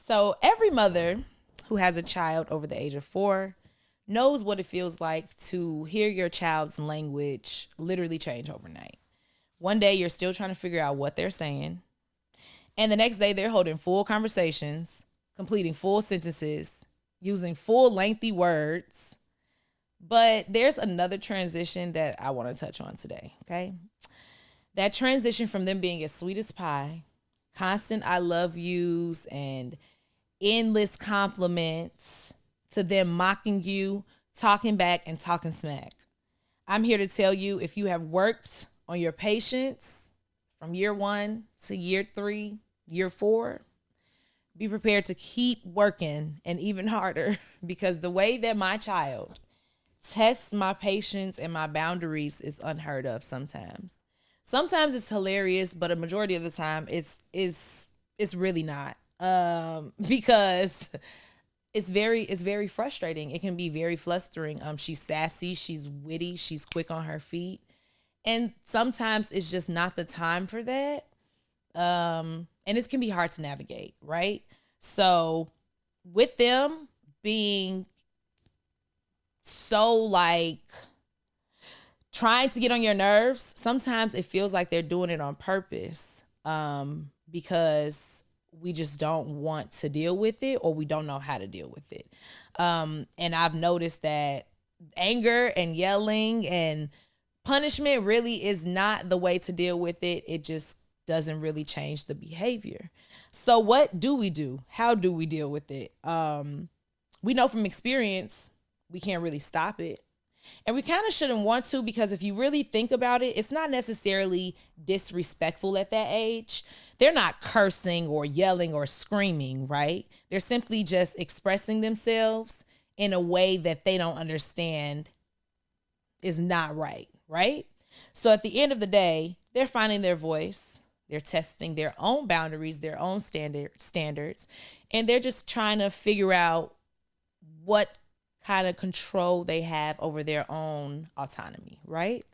So every mother who has a child over the age of 4 knows what it feels like to hear your child's language literally change overnight. One day you're still trying to figure out what they're saying, and the next day they're holding full conversations, completing full sentences, using full lengthy words. But there's another transition that I want to touch on today, okay? That transition from them being as sweet as pie, constant I love yous and endless compliments, to them mocking you, talking back, and talking smack. I'm here to tell you, if you have worked on your patience from year 1 to year 3, year 4, be prepared to keep working and even harder, because the way that my child tests my patience and my boundaries is unheard of sometimes. Sometimes it's hilarious, but a majority of the time it's really not. Because it's very frustrating. It can be very flustering. She's sassy, she's witty, she's quick on her feet. And sometimes it's just not the time for that. And it can be hard to navigate, right? So with them being so like trying to get on your nerves, sometimes it feels like they're doing it on purpose, because we just don't want to deal with it, or we don't know how to deal with it. And I've noticed that anger and yelling and punishment really is not the way to deal with it. It just doesn't really change the behavior. So what do we do? How do we deal with it? We know from experience we can't really stop it. And we kind of shouldn't want to, because if you really think about it, it's not necessarily disrespectful at that age. They're not cursing or yelling or screaming, right? They're simply just expressing themselves in a way that they don't understand is not right, right? So at the end of the day, they're finding their voice. They're testing their own boundaries, their own standards, and they're just trying to figure out what kind of control they have over their own autonomy, right?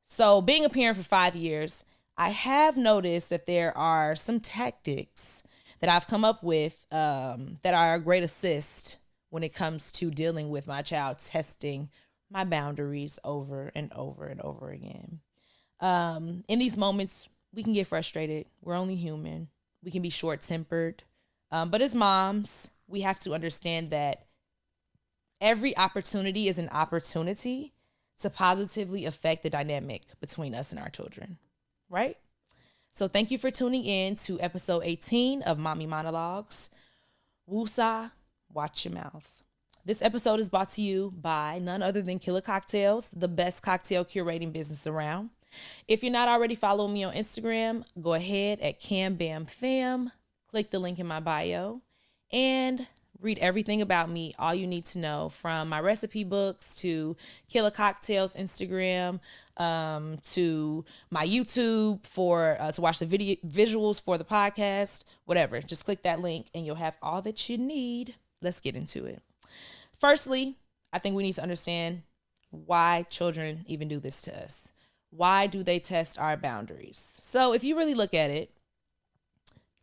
So being a parent for 5 years, I have noticed that there are some tactics that I've come up with that are a great assist when it comes to dealing with my child testing my boundaries over and over and over again. In these moments, we can get frustrated. We're only human. We can be short-tempered. But as moms, we have to understand that every opportunity is an opportunity to positively affect the dynamic between us and our children, right? So thank you for tuning in to episode 18 of Mommy Monologues. Woosah, watch your mouth. This episode is brought to you by none other than Killer Cocktails, the best cocktail curating business around. If you're not already following me on Instagram, go ahead at CamBamFam, click the link in my bio, and read everything about me, all you need to know, from my recipe books to Killer Cocktails Instagram, to my YouTube for to watch the visuals for the podcast, whatever. Just click that link and you'll have all that you need. Let's get into it. Firstly, I think we need to understand why children even do this to us. Why do they test our boundaries? So if you really look at it,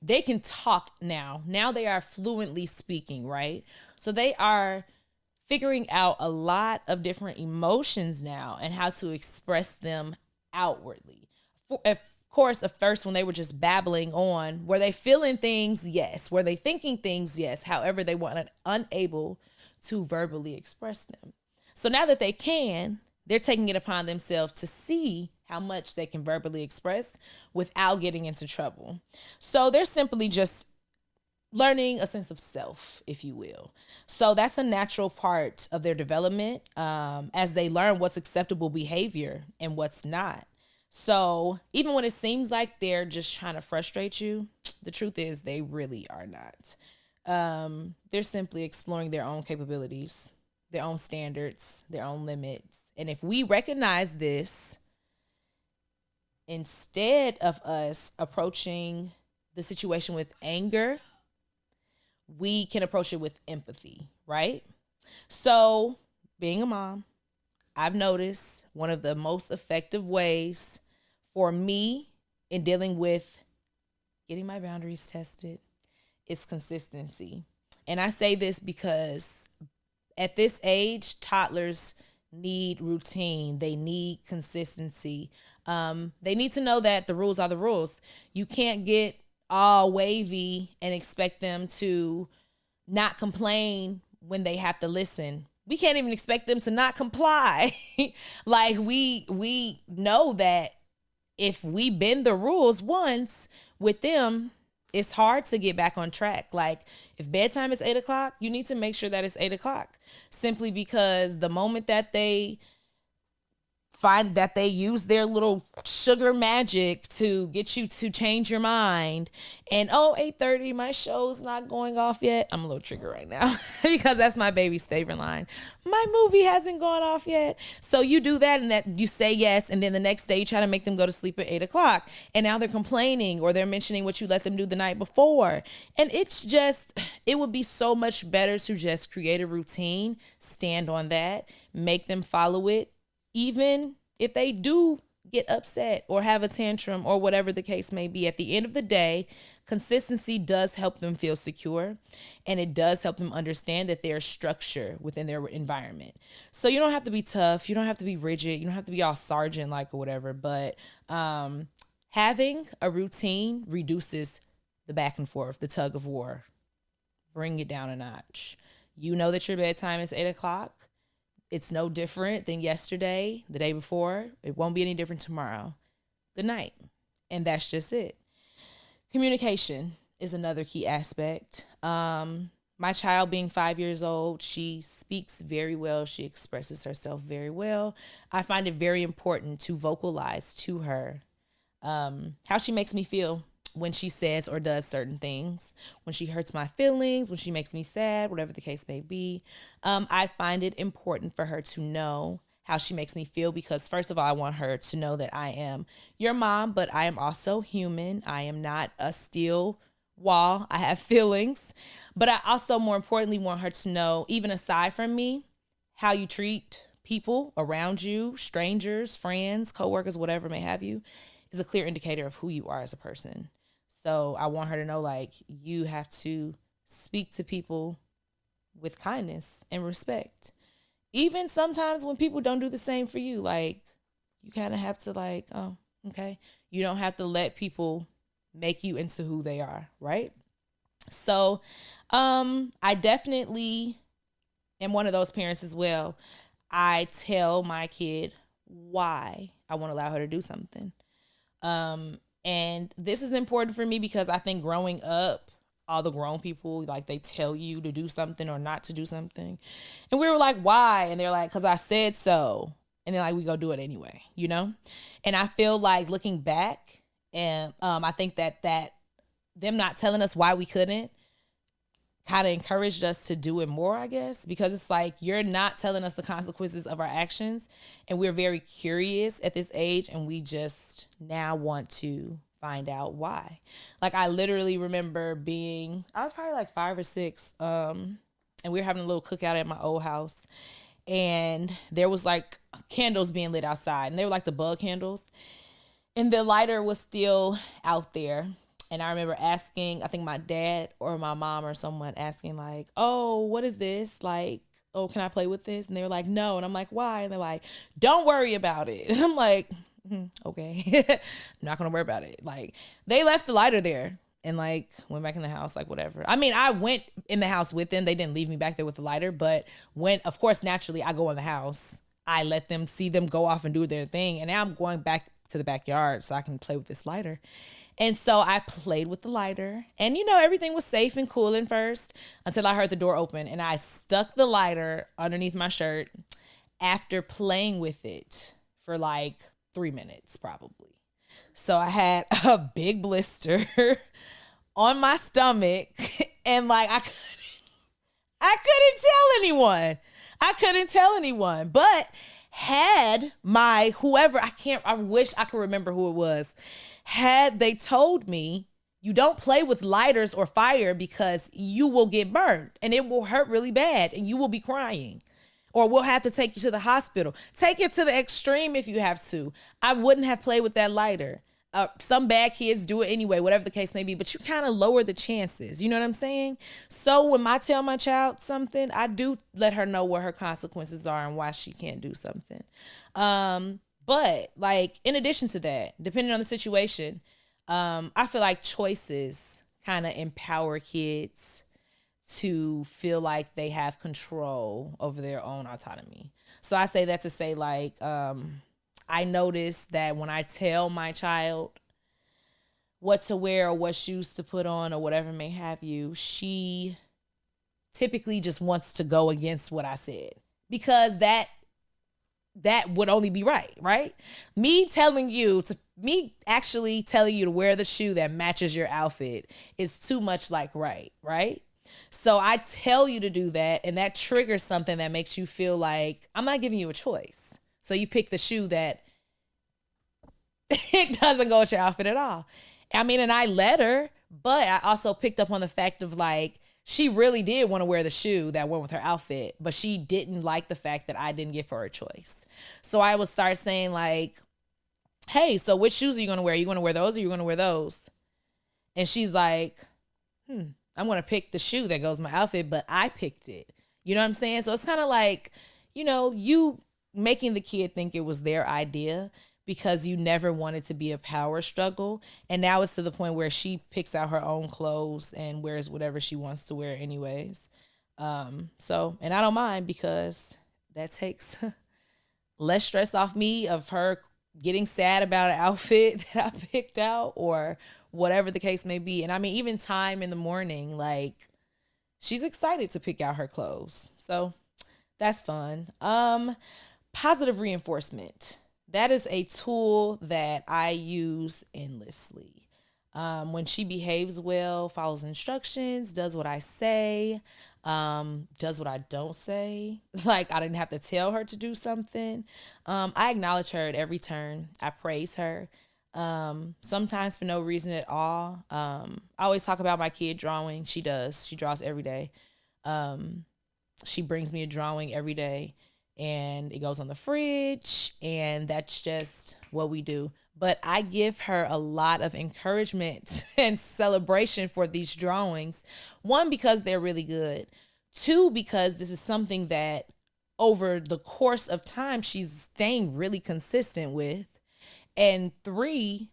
they can talk now. Now they are fluently speaking, right? So they are figuring out a lot of different emotions now and how to express them outwardly. Of course, at first, when they were just babbling on, were they feeling things? Yes. Were they thinking things? Yes. However, they were unable to verbally express them. So now that they can, they're taking it upon themselves to see how much they can verbally express without getting into trouble. So they're simply just learning a sense of self, if you will. So that's a natural part of their development, as they learn what's acceptable behavior and what's not. So even when it seems like they're just trying to frustrate you, the truth is they really are not. They're simply exploring their own capabilities, their own standards, their own limits. And if we recognize this, instead of us approaching the situation with anger, we can approach it with empathy, right? So, being a mom, I've noticed one of the most effective ways for me in dealing with getting my boundaries tested is consistency. And I say this because at this age, toddlers need routine. They need consistency. They need to know that the rules are the rules. You can't get all wavy and expect them to not complain when they have to listen. We can't even expect them to not comply. Like we know that if we bend the rules once with them, it's hard to get back on track. Like if bedtime is 8 o'clock, you need to make sure that it's 8 o'clock, simply because the moment that they find that they use their little sugar magic to get you to change your mind and 8:30, my show's not going off yet. I'm a little triggered right now because that's my baby's favorite line. My movie hasn't gone off yet. So you do that and that you say yes, and then the next day you try to make them go to sleep at 8 o'clock, and now they're complaining or they're mentioning what you let them do the night before. And it would be so much better to just create a routine, stand on that, make them follow it, even if they do get upset or have a tantrum or whatever the case may be. At the end of the day, consistency does help them feel secure, and it does help them understand that there's structure within their environment. So you don't have to be tough. You don't have to be rigid. You don't have to be all sergeant-like or whatever. But having a routine reduces the back and forth, the tug of war. Bring it down a notch. You know that your bedtime is 8 o'clock. It's no different than yesterday, the day before. It won't be any different tomorrow. Good night. And that's just it. Communication is another key aspect. My child being 5 years old, she speaks very well. She expresses herself very well. I find it very important to vocalize to her how she makes me feel when she says or does certain things, when she hurts my feelings, when she makes me sad, whatever the case may be. I find it important for her to know how she makes me feel because, first of all, I want her to know that I am your mom, but I am also human. I am not a steel wall. I have feelings. But I also, more importantly, want her to know, even aside from me, how you treat people around you, strangers, friends, coworkers, whatever may have you, is a clear indicator of who you are as a person. So I want her to know, like, you have to speak to people with kindness and respect. Even sometimes when people don't do the same for you, like, you kind of have to like, oh, okay. You don't have to let people make you into who they are, right? So I definitely am one of those parents as well. I tell my kid why I won't allow her to do something. And this is important for me because I think growing up, all the grown people, like, they tell you to do something or not to do something. And we were like, why? And they're like, because I said so. And then, like, we go do it anyway, you know? And I feel like looking back, and I think that them not telling us why we couldn't kind of encouraged us to do it more, I guess, because it's like, you're not telling us the consequences of our actions. And we're very curious at this age, and we just now want to find out why. Like, I literally remember I was probably like 5 or 6, and we were having a little cookout at my old house, and there was like candles being lit outside, and they were like the bug candles, and the lighter was still out there. And I remember asking, I think my dad or my mom or someone asking, like, oh, what is this? Like, oh, can I play with this? And they were like, no. And I'm like, why? And they're like, don't worry about it. And I'm like, okay, I'm not going to worry about it. Like, they left the lighter there and, like, went back in the house, like, whatever. I mean, I went in the house with them. They didn't leave me back there with the lighter. But when, of course, naturally, I go in the house, I let them see them go off and do their thing. And now I'm going back to the backyard so I can play with this lighter. And so I played with the lighter, and, you know, everything was safe and cool at first until I heard the door open, and I stuck the lighter underneath my shirt after playing with it for like 3 minutes probably. So I had a big blister on my stomach, and like, I couldn't tell anyone, but had my whoever, I wish I could remember who it was, had they told me, you don't play with lighters or fire because you will get burned and it will hurt really bad and you will be crying, or we'll have to take you to the hospital. Take it to the extreme if you have to. I wouldn't have played with that lighter. Some bad kids do it anyway, whatever the case may be, but you kind of lower the chances. You know what I'm saying? So when I tell my child something, I do let her know what her consequences are and why she can't do something. But like, in addition to that, depending on the situation, I feel like choices kind of empower kids to feel like they have control over their own autonomy. So I say that to say, like, I notice that when I tell my child what to wear or what shoes to put on or whatever may have you, she typically just wants to go against what I said, because that would only be right? Me actually telling you to wear the shoe that matches your outfit is too much like right? So I tell you to do that, and that triggers something that makes you feel like I'm not giving you a choice. So you pick the shoe that it doesn't go with your outfit at all. I mean, and I let her, but I also picked up on the fact of like, she really did want to wear the shoe that went with her outfit, but she didn't like the fact that I didn't give her a choice. So I would start saying like, hey, so which shoes are you going to wear? Are you going to wear those or are you going to wear those? And she's like, I'm going to pick the shoe that goes with my outfit, but I picked it. You know what I'm saying? So it's kind of like, you making the kid think it was their idea because you never wanted to be a power struggle. And now it's to the point where she picks out her own clothes and wears whatever she wants to wear anyways. And I don't mind, because that takes less stress off me of her getting sad about an outfit that I picked out or whatever the case may be. And I mean, even time in the morning, like, she's excited to pick out her clothes. So that's fun. Positive reinforcement. That is a tool that I use endlessly. When she behaves well, follows instructions, does what I say, does what I don't say. Like, I didn't have to tell her to do something. I acknowledge her at every turn. I praise her. Sometimes for no reason at all. I always talk about my kid drawing. She does. She draws every day. She brings me a drawing every day, and it goes on the fridge, and that's just what we do. But I give her a lot of encouragement and celebration for these drawings. One, because they're really good. Two, because this is something that over the course of time, she's staying really consistent with. And three,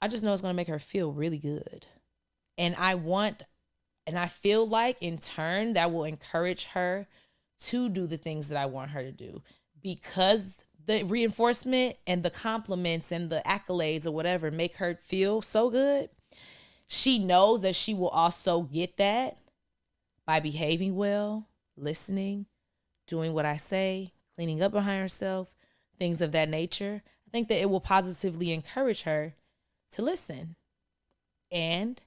I just know it's going to make her feel really good. And I feel like in turn that will encourage her to do the things that I want her to do, because the reinforcement and the compliments and the accolades or whatever make her feel so good. She knows that she will also get that by behaving well, listening, doing what I say, cleaning up behind herself, things of that nature. I think that it will positively encourage her to listen. And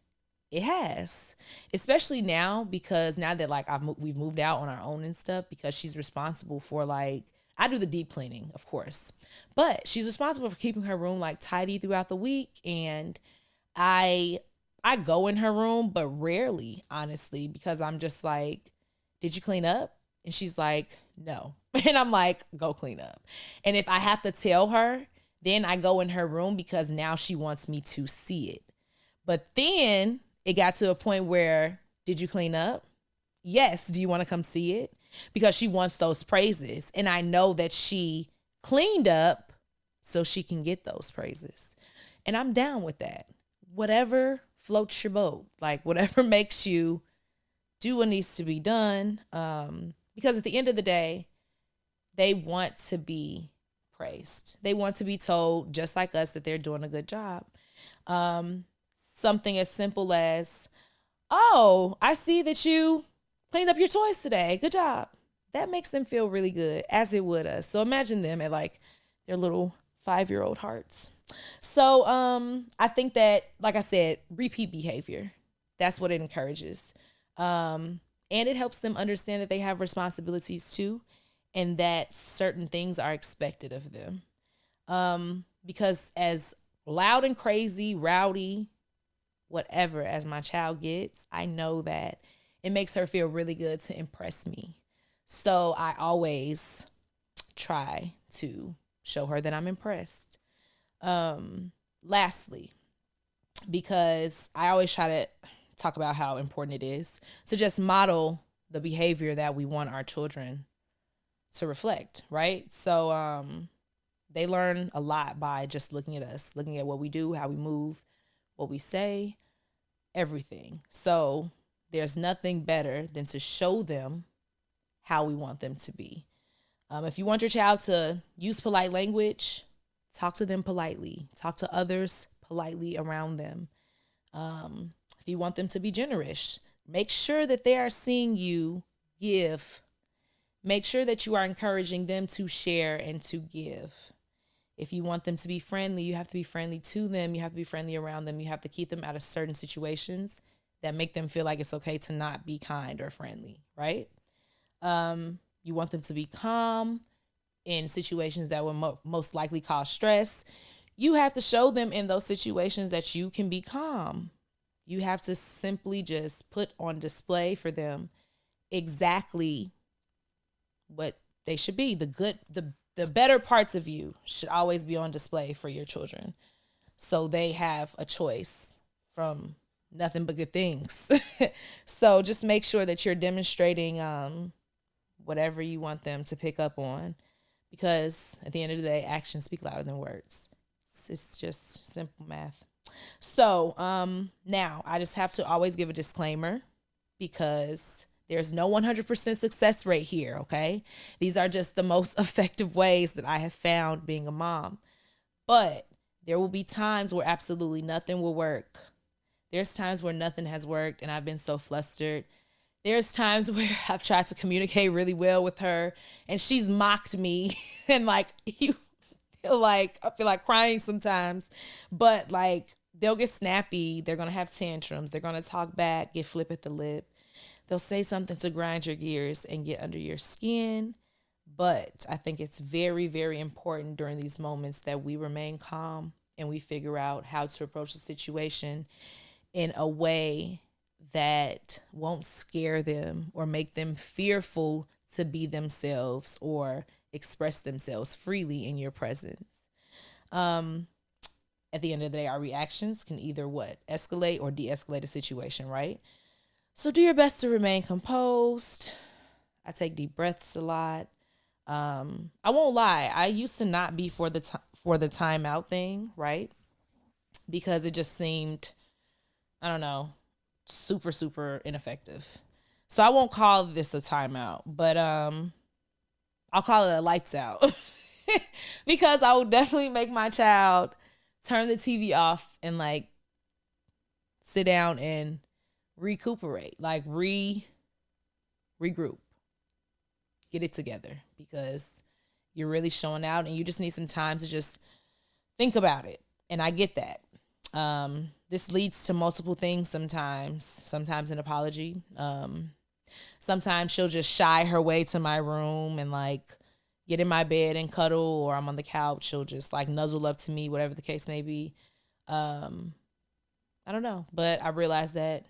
it has, especially now, because now that like we've moved out on our own and stuff, because she's responsible for, like, I do the deep cleaning, of course, but she's responsible for keeping her room like tidy throughout the week. And I go in her room, but rarely, honestly, because I'm just like, did you clean up? And she's like, no. And I'm like, go clean up. And if I have to tell her, then I go in her room, because now she wants me to see it. But then it got to a point where, did you clean up? Yes. Do you want to come see it? Because she wants those praises. And I know that she cleaned up so she can get those praises. And I'm down with that. Whatever floats your boat, like whatever makes you do what needs to be done. Because at the end of the day, they want to be praised. They want to be told, just like us, that they're doing a good job. Something as simple as, oh, I see that you cleaned up your toys today. Good job. That makes them feel really good, as it would us. So imagine them at like their little 5-year-old hearts. So I think that, like I said, repeat behavior, that's what it encourages. And it helps them understand that they have responsibilities too, and that certain things are expected of them. Because as loud and crazy, rowdy, whatever, as my child gets, I know that it makes her feel really good to impress me. So I always try to show her that I'm impressed. Lastly, because I always try to talk about how important it is to just model the behavior that we want our children to reflect, right? So they learn a lot by just looking at us, looking at what we do, how we move, what we say, everything. So there's nothing better than to show them how we want them to be. If you want your child to use polite language, talk to them politely. Talk to others politely around them. If you want them to be generous, make sure that they are seeing you give. Make sure that you are encouraging them to share and to give. If you want them to be friendly, you have to be friendly to them. You have to be friendly around them. You have to keep them out of certain situations that make them feel like it's okay to not be kind or friendly, right? You want them to be calm in situations that will most likely cause stress. You have to show them in those situations that you can be calm. You have to simply just put on display for them exactly what they should be. The better parts of you should always be on display for your children, so they have a choice from nothing but good things. So just make sure that you're demonstrating whatever you want them to pick up on, because at the end of the day, actions speak louder than words. It's just simple math. So now I just have to always give a disclaimer, because there's no 100% success rate here, okay? These are just the most effective ways that I have found being a mom. But there will be times where absolutely nothing will work. There's times where nothing has worked and I've been so flustered. There's times where I've tried to communicate really well with her and she's mocked me and like I feel like crying sometimes, but like they'll get snappy, they're going to have tantrums, they're going to talk back, get flip at the lip. They'll say something to grind your gears and get under your skin. But I think it's very, very important during these moments that we remain calm and we figure out how to approach the situation in a way that won't scare them or make them fearful to be themselves or express themselves freely in your presence. At the end of the day, our reactions can either escalate or de-escalate a situation, right? So do your best to remain composed. I take deep breaths a lot. I won't lie. I used to not be for the timeout thing, right? Because it just seemed, I don't know, super, super ineffective. So I won't call this a timeout, but I'll call it a lights out. Because I will definitely make my child turn the TV off and like sit down and recuperate, like regroup, get it together, because you're really showing out and you just need some time to just think about it. And I get that. This leads to multiple things sometimes an apology. Sometimes she'll just shy her way to my room and like get in my bed and cuddle, or I'm on the couch, she'll just like nuzzle up to me, whatever the case may be. I don't know, but I realized that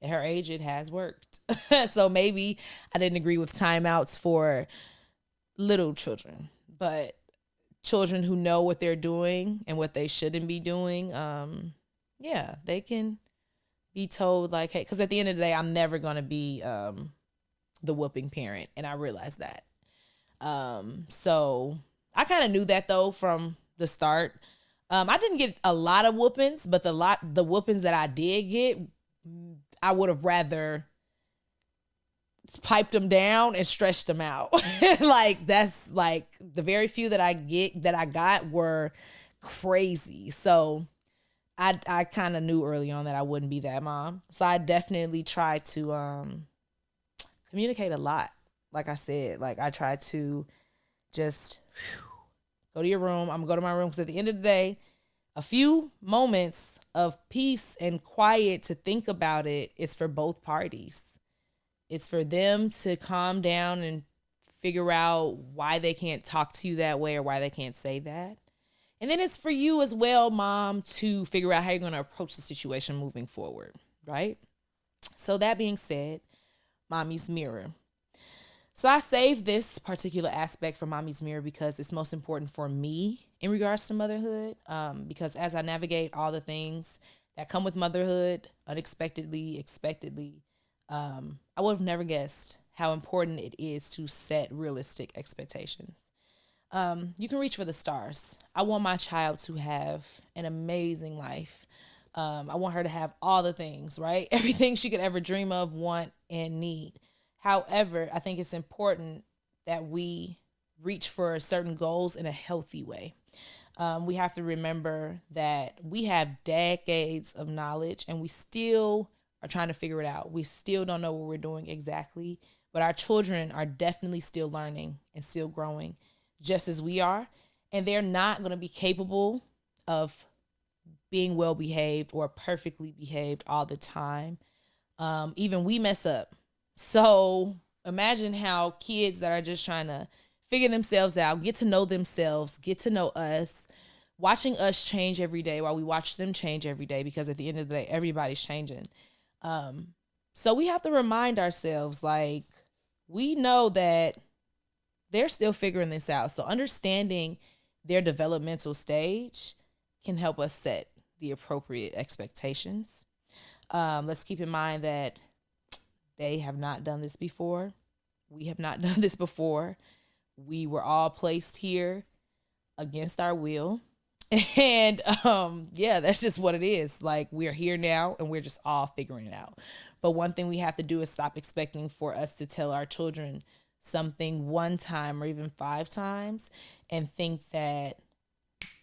at her age, it has worked. So maybe I didn't agree with timeouts for little children, but children who know what they're doing and what they shouldn't be doing, yeah, they can be told like, hey, because at the end of the day, I'm never going to be the whooping parent. And I realized that. So I kind of knew that though from the start. I didn't get a lot of whoopings, but the whoopings that I did get, I would have rather piped them down and stretched them out. Like that's like the very few that I got were crazy. So I kind of knew early on that I wouldn't be that mom. So I definitely tried to communicate a lot. Like I said, like I tried to just go to your room. I'm gonna go to my room, because at the end of the day, a few moments of peace and quiet to think about it is for both parties. It's for them to calm down and figure out why they can't talk to you that way or why they can't say that. And then it's for you as well, mom, to figure out how you're going to approach the situation moving forward, right? So that being said, mommy's mirror. So I saved this particular aspect for Mommy's Mirror because it's most important for me in regards to motherhood. Because as I navigate all the things that come with motherhood, unexpectedly, expectedly, I would have never guessed how important it is to set realistic expectations. You can reach for the stars. I want my child to have an amazing life. I want her to have all the things, right? Everything she could ever dream of, want, and need. However, I think it's important that we reach for certain goals in a healthy way. We have to remember that we have decades of knowledge and we still are trying to figure it out. We still don't know what we're doing exactly, but our children are definitely still learning and still growing just as we are. And they're not going to be capable of being well behaved or perfectly behaved all the time. Even we mess up. So imagine how kids that are just trying to figure themselves out, get to know themselves, get to know us, watching us change every day while we watch them change every day, because at the end of the day, everybody's changing. So we have to remind ourselves, like, we know that they're still figuring this out. So understanding their developmental stage can help us set the appropriate expectations. Let's keep in mind that they have not done this before. We have not done this before. We were all placed here against our will. And yeah, that's just what it is. Like, we're here now and we're just all figuring it out. But one thing we have to do is stop expecting for us to tell our children something one time or even 5 times and think that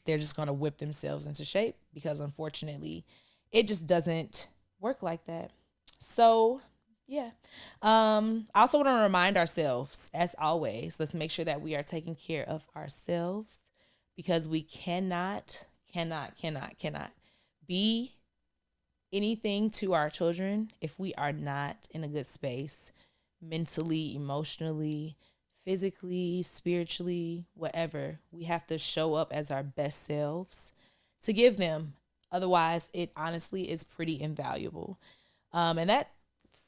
they're just going to whip themselves into shape, because unfortunately it just doesn't work like that. So yeah. I also want to remind ourselves, as always, let's make sure that we are taking care of ourselves, because we cannot be anything to our children if we are not in a good space mentally, emotionally, physically, spiritually, whatever. We have to show up as our best selves to give them. Otherwise, it honestly is pretty invaluable. And that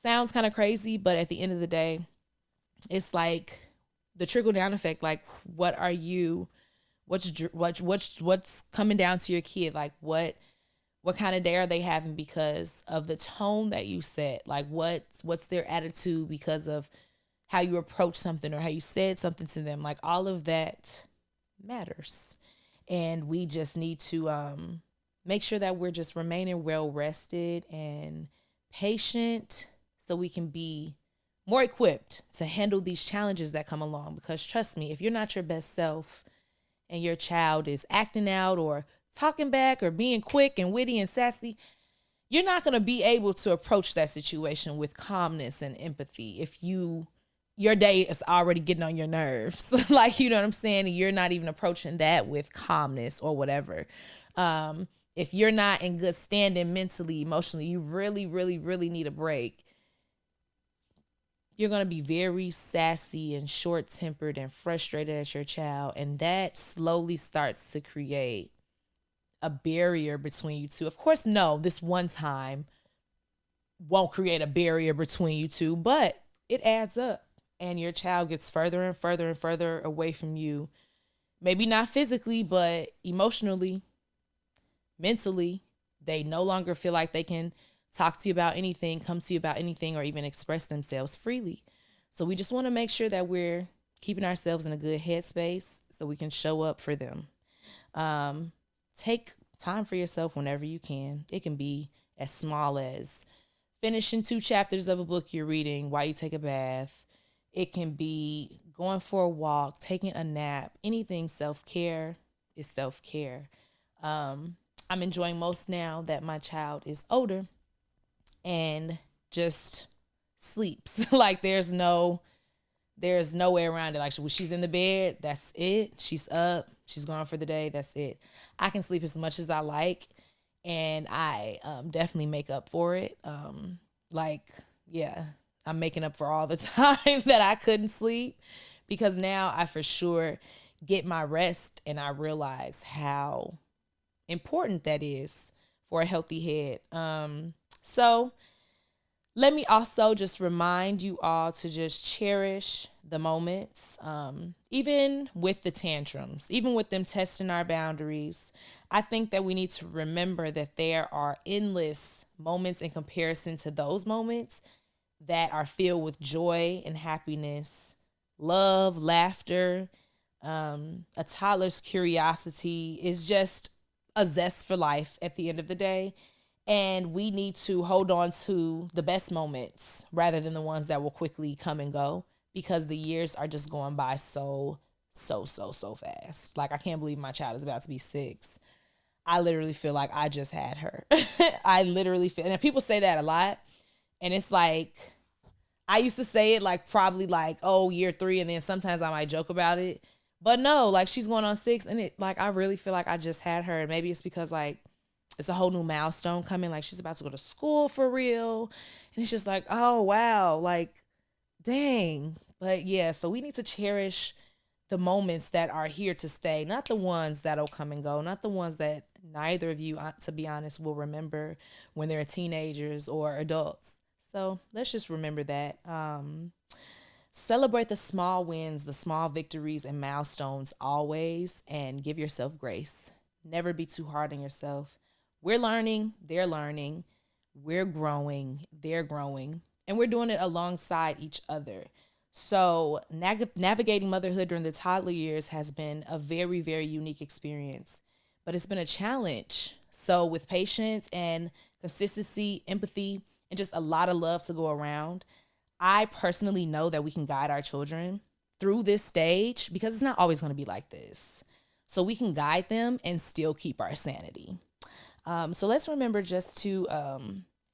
sounds kind of crazy, but at the end of the day, it's like the trickle down effect. Like, what are you? What's coming down to your kid? Like, what kind of day are they having because of the tone that you set? Like, what's their attitude because of how you approach something or how you said something to them? Like, all of that matters. And we just need to make sure that we're just remaining well rested and patient so we can be more equipped to handle these challenges that come along. Because trust me, if you're not your best self and your child is acting out or talking back or being quick and witty and sassy, you're not going to be able to approach that situation with calmness and empathy if your day is already getting on your nerves. Like, you know what I'm saying? And you're not even approaching that with calmness or whatever. If you're not in good standing mentally, emotionally, you really, really, really need a break. You're going to be very sassy and short-tempered and frustrated at your child. And that slowly starts to create a barrier between you two. Of course, no, this one time won't create a barrier between you two, but it adds up. And your child gets further and further and further away from you. Maybe not physically, but emotionally, mentally. They no longer feel like they can talk to you about anything, come to you about anything, or even express themselves freely. So we just want to make sure that we're keeping ourselves in a good headspace so we can show up for them. Take time for yourself whenever you can. It can be as small as finishing 2 chapters of a book you're reading while you take a bath. It can be going for a walk, taking a nap. Anything self-care is self-care. I'm enjoying most now that my child is older and just sleeps. Like, there's no way around it. Like, when she's in the bed, that's it. She's up, she's gone for the day, that's it. I can sleep as much as I like, and I definitely make up for it. Yeah, I'm making up for all the time that I couldn't sleep, because now I for sure get my rest, and I realize how important that is for a healthy head. So Let me also just remind you all to just cherish the moments, even with the tantrums, even with them testing our boundaries. I think that we need to remember that there are endless moments in comparison to those moments that are filled with joy and happiness, love, laughter. A toddler's curiosity is just a zest for life at the end of the day. And we need to hold on to the best moments rather than the ones that will quickly come and go, because the years are just going by so fast. Like, I can't believe my child is about to be 6. I literally feel like I just had her. I literally feel, and people say that a lot. And it's like, I used to say it like probably like, oh, year 3. And then sometimes I might joke about it. But no, like, she's going on 6. And it, like, I really feel like I just had her. And maybe it's because, like, it's a whole new milestone coming. Like, she's about to go to school for real. And it's just like, oh, wow. Like, dang. But yeah, so we need to cherish the moments that are here to stay, not the ones that'll come and go, not the ones that neither of you, to be honest, will remember when they're teenagers or adults. So let's just remember that. Celebrate the small wins, the small victories, and milestones always, and give yourself grace. Never be too hard on yourself. We're learning, they're learning, we're growing, they're growing, and we're doing it alongside each other. So, navigating motherhood during the toddler years has been a very, very unique experience, but it's been a challenge. So, with patience and consistency, empathy, and just a lot of love to go around, I personally know that we can guide our children through this stage, because it's not always going to be like this. So, we can guide them and still keep our sanity. So let's remember just to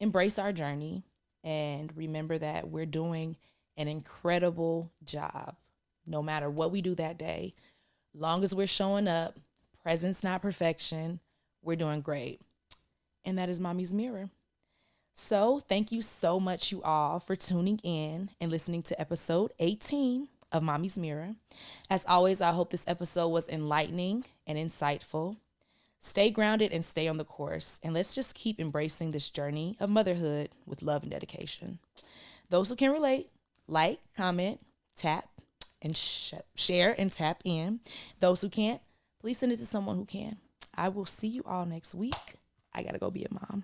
embrace our journey and remember that we're doing an incredible job no matter what we do that day. Long as we're showing up, presence, not perfection, we're doing great. And that is Mommy's Mirror. So thank you so much, you all, for tuning in and listening to episode 18 of Mommy's Mirror. As always, I hope this episode was enlightening and insightful. Stay grounded and stay on the course. And let's just keep embracing this journey of motherhood with love and dedication. Those who can relate, like, comment, tap, and share and tap in. Those who can't, please send it to someone who can. I will see you all next week. I got to go be a mom.